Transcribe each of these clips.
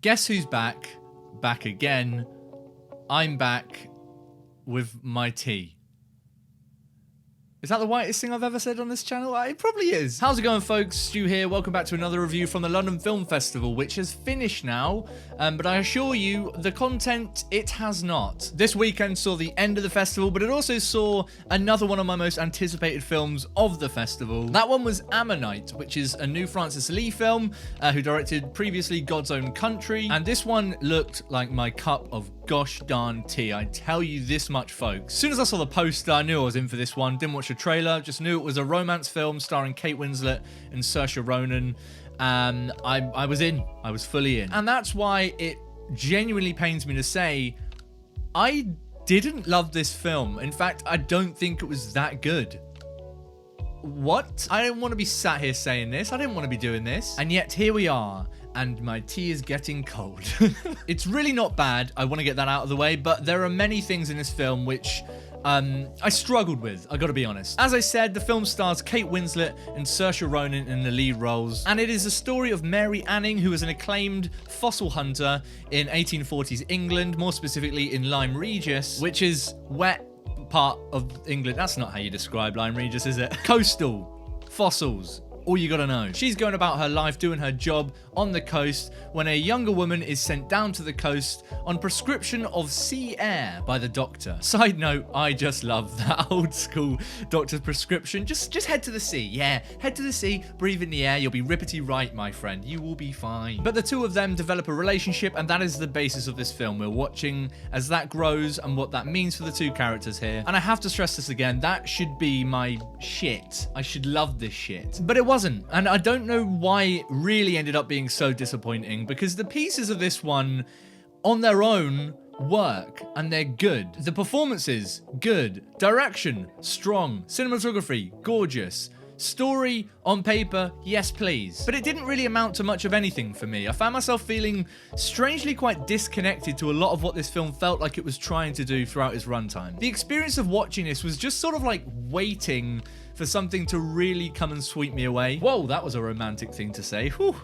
Guess who's back? Back again. I'm back with my tea. Is that the whitest thing I've ever said on this channel? It probably is. How's it going, folks? Stu here. Welcome back to another review from the London Film Festival, which has finished now. But I assure you, the content, it has not. This weekend saw the end of the festival, but it also saw another one of my most anticipated films of the festival. That one was Ammonite, which is a new Francis Lee film, who directed previously God's Own Country. And this one looked like my cup of gosh darn tea. I tell you this much, folks. As soon as I saw the poster, I knew I was in for this one. Didn't watch a trailer, just knew it was a romance film starring Kate Winslet and Saoirse Ronan. I was in. I was fully in. And that's why it genuinely pains me to say I didn't love this film. In fact, I don't think it was that good. What? I didn't want to be sat here saying this. I didn't want to be doing this. And yet here we are. And my tea is getting cold. It's really not bad. I want to get that out of the way. But there are many things in this film which I struggled with, I gotta be honest. As I said, the film stars Kate Winslet and Saoirse Ronan in the lead roles, and it is a story of Mary Anning, who is an acclaimed fossil hunter in 1840s England, more specifically in Lyme Regis, which is wet part of England. That's not how you describe Lyme Regis, is it? Coastal fossils. All you gotta know. She's going about her life doing her job on the coast when a younger woman is sent down to the coast on prescription of sea air by the doctor. Side note, I just love that old school doctor's prescription. Just head to the sea. Yeah, head to the sea, breathe in the air, you'll be rippety right, my friend. You will be fine. But the two of them develop a relationship, and that is the basis of this film. We're watching as that grows and what that means for the two characters here. And I have to stress this again, that should be my shit. I should love this shit. But it wasn't. And I don't know why it really ended up being so disappointing, because the pieces of this one on their own work and they're good. The performances, good. Direction, strong. Cinematography, gorgeous. Story, on paper, yes please. But it didn't really amount to much of anything for me. I found myself feeling strangely quite disconnected to a lot of what this film felt like it was trying to do throughout its runtime. The experience of watching this was just sort of like waiting for something to really come and sweep me away. Whoa, that was a romantic thing to say. Whew.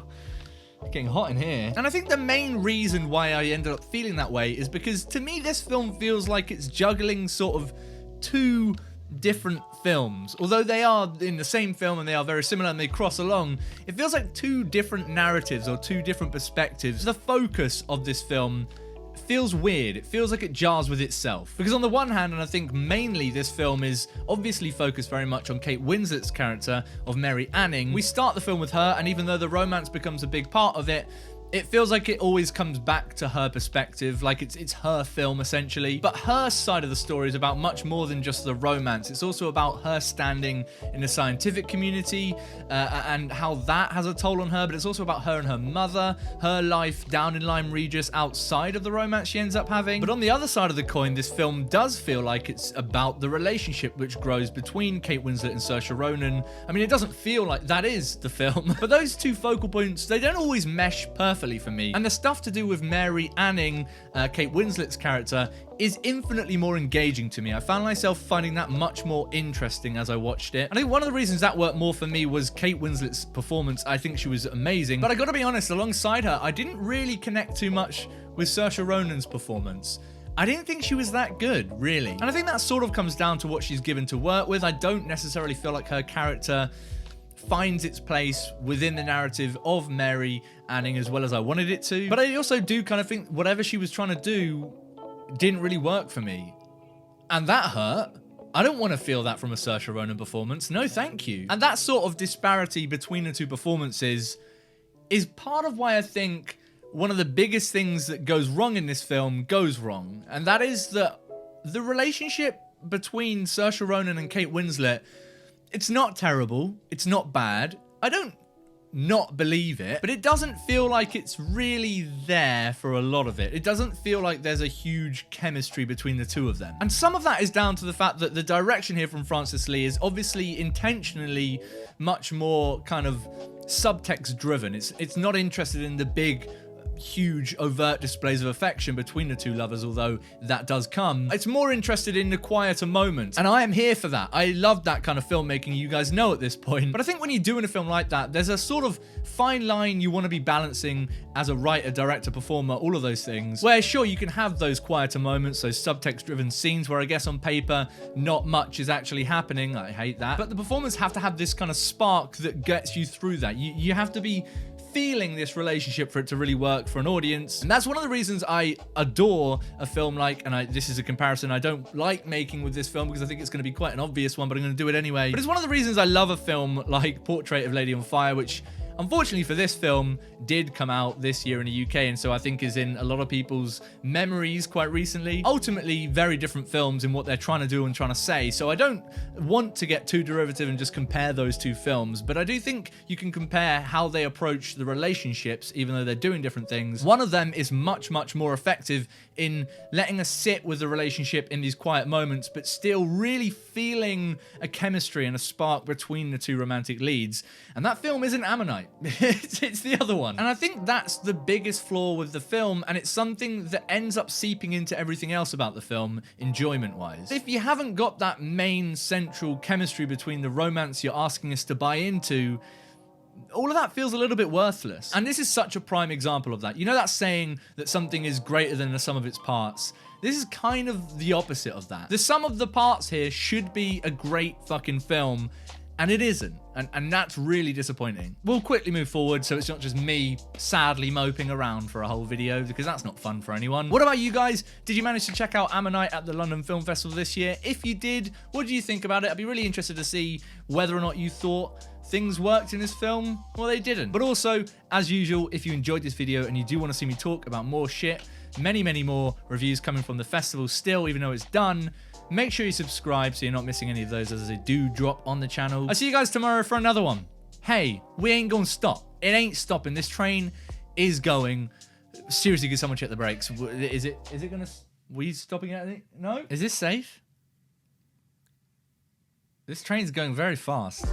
Getting hot in here. And I think the main reason why I ended up feeling that way is because to me this film feels like it's juggling sort of two different films. Although they are in the same film and they are very similar and they cross along, it feels like two different narratives or two different perspectives. The focus of this film feels weird. It feels like it jars with itself. Because on the one hand, and I think mainly this film is obviously focused very much on Kate Winslet's character of Mary Anning, we start the film with her, and even though the romance becomes a big part of it, it feels like it always comes back to her perspective, like it's her film essentially. But her side of the story is about much more than just the romance. It's also about her standing in the scientific community and how that has a toll on her, but it's also about her and her mother, her life down in Lyme Regis outside of the romance she ends up having. But on the other side of the coin, this film does feel like it's about the relationship which grows between Kate Winslet and Saoirse Ronan. I mean, it doesn't feel like that is the film, but those two focal points, they don't always mesh perfectly for me. And the stuff to do with Mary Anning, Kate Winslet's character, is infinitely more engaging to me. I found myself finding that much more interesting as I watched it. I think one of the reasons that worked more for me was Kate Winslet's performance. I think she was amazing. But I gotta be honest, alongside her, I didn't really connect too much with Saoirse Ronan's performance. I didn't think she was that good, really. And I think that sort of comes down to what she's given to work with. I don't necessarily feel like her character finds its place within the narrative of Mary Anning as well as I wanted it to. But I also do kind of think whatever she was trying to do didn't really work for me. And that hurt. I don't want to feel that from a Saoirse Ronan performance. No, thank you. And that sort of disparity between the two performances is part of why I think one of the biggest things that goes wrong in this film goes wrong. And that is that the relationship between Saoirse Ronan and Kate Winslet, it's not terrible. It's not bad. I don't not believe it, but it doesn't feel like it's really there for a lot of it. It doesn't feel like there's a huge chemistry between the two of them. And some of that is down to the fact that the direction here from Francis Lee is obviously intentionally much more kind of subtext driven. It's not interested in the big huge overt displays of affection between the two lovers, although that does come. It's more interested in the quieter moments, and I am here for that. I love that kind of filmmaking, you guys know at this point. But I think when you're doing a film like that, there's a sort of fine line you want to be balancing as a writer, director, performer, all of those things, where sure, you can have those quieter moments, those subtext-driven scenes where I guess on paper, not much is actually happening. I hate that. But the performers have to have this kind of spark that gets you through that. You have to be feeling this relationship for it to really work for an audience. And that's one of the reasons I adore a film like, and this is a comparison I don't like making with this film because I think it's going to be quite an obvious one, but I'm going to do it anyway. But it's one of the reasons I love a film like Portrait of Lady on Fire, which unfortunately for this film did come out this year in the UK, and so I think is in a lot of people's memories quite recently. Ultimately, very different films in what they're trying to do and trying to say, so I don't want to get too derivative and just compare those two films, but I do think you can compare how they approach the relationships, even though they're doing different things. One of them is much, much more effective in letting us sit with the relationship in these quiet moments, but still really feeling a chemistry and a spark between the two romantic leads, and that film isn't Ammonite. It's the other one. And I think that's the biggest flaw with the film, and it's something that ends up seeping into everything else about the film, enjoyment-wise. If you haven't got that main central chemistry between the romance you're asking us to buy into, all of that feels a little bit worthless. And this is such a prime example of that. You know that saying that something is greater than the sum of its parts? This is kind of the opposite of that. The sum of the parts here should be a great fucking film, and it isn't, and that's really disappointing. We'll quickly move forward so it's not just me sadly moping around for a whole video, because that's not fun for anyone. What about you guys? Did you manage to check out Ammonite at the London Film Festival this year? If you did, what did you think about it? I'd be really interested to see whether or not you thought things worked in this film. Well, they didn't. But also, as usual, if you enjoyed this video and you do want to see me talk about more shit, many, many more reviews coming from the festival still, even though it's done, make sure you subscribe so you're not missing any of those as they do drop on the channel. I'll see you guys tomorrow for another one. Hey, we ain't gonna stop. It ain't stopping. This train is going. Seriously, could someone check the brakes? Is it gonna... We stopping at it? No? Is this safe? This train's going very fast.